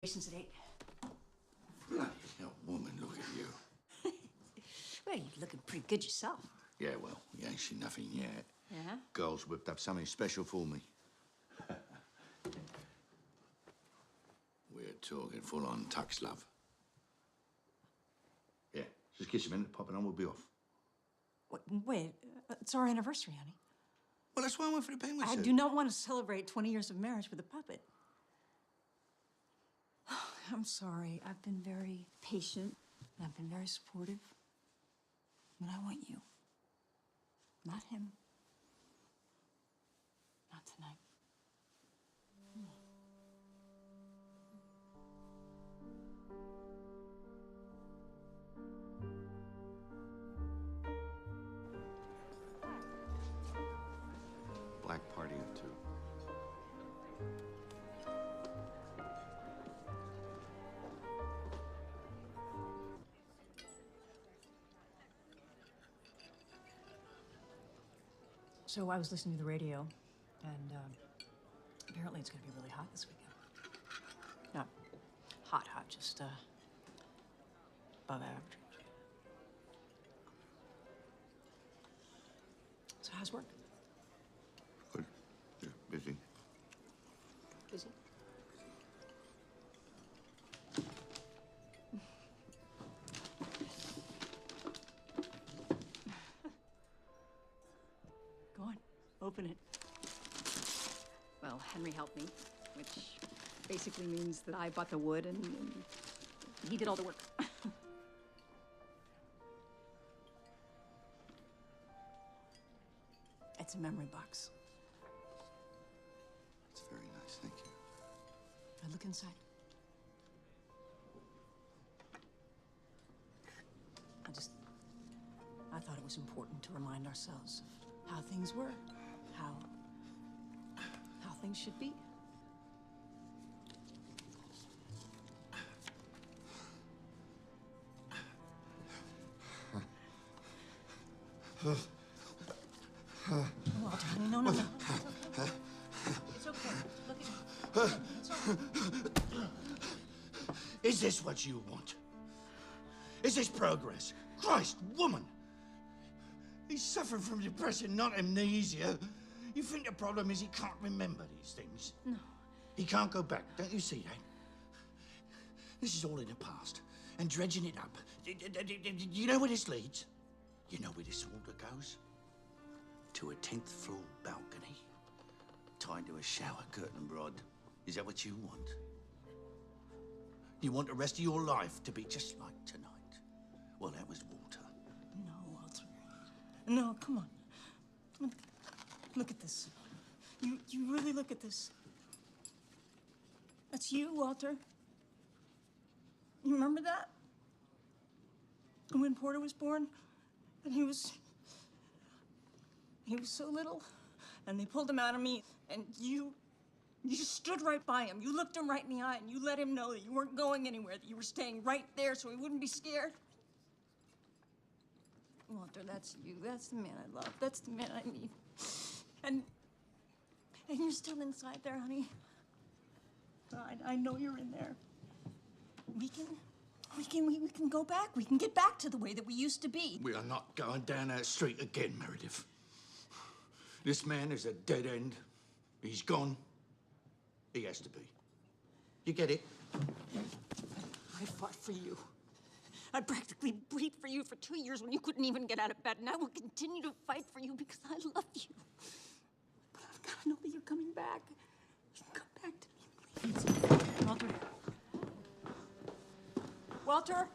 At 8. Bloody hell, woman, look at you. Well, you're looking pretty good yourself. Yeah, well, you ain't seen nothing yet. Yeah? Girl's whipped up something special for me. We're talking full-on tux, love. Yeah, just kiss a minute, pop it on, we'll be off. Wait, it's our anniversary, honey. Well, that's why I went for the penguin I suit. do not want to celebrate 20 years of marriage with a puppet. I'm sorry. I've been very patient, and I've been very supportive. But I want you. Not him. Not tonight. Black party of two. So I was listening to the radio, and apparently it's going to be really hot this weekend. Not hot, just above average. So how's work? Good. You're busy. Busy? Go on, open it. Well, Henry helped me, which basically means that I bought the wood and he did all the work. It's a memory box. That's very nice, thank you. Now look inside. I thought it was important to remind ourselves of how things were, how things should be. Walter, honey, no. It's okay. Look at me. It's okay. Is this what you want? Is this progress? Christ, woman! He's suffering from depression, not amnesia. You think the problem is he can't remember these things? No. He can't go back, don't you see that? This is all in the past, and dredging it up. You know where this leads? You know where this water goes? To a 10th floor balcony, tied to a shower curtain rod. Is that what you want? You want the rest of your life to be just like tonight? Well, that was water. No, Walter. No, come on. Look at this. You really look at this. That's you, Walter. You remember that? When Porter was born, and he was so little, and they pulled him out of me, and you just stood right by him. You looked him right in the eye, and you let him know that you weren't going anywhere, that you were staying right there so he wouldn't be scared. Walter, that's you. That's the man I love. That's the man I need. And you're still inside there, honey. I know you're in there. We can go back. We can get back to the way that we used to be. We are not going down that street again, Meredith. This man is a dead end. He's gone. He has to be. You get it? I fought for you. I practically breathed for you for 2 years when you couldn't even get out of bed, and I will continue to fight for you because I love you. But I've got to know that you're coming back. Come back to me, please. Walter. Walter?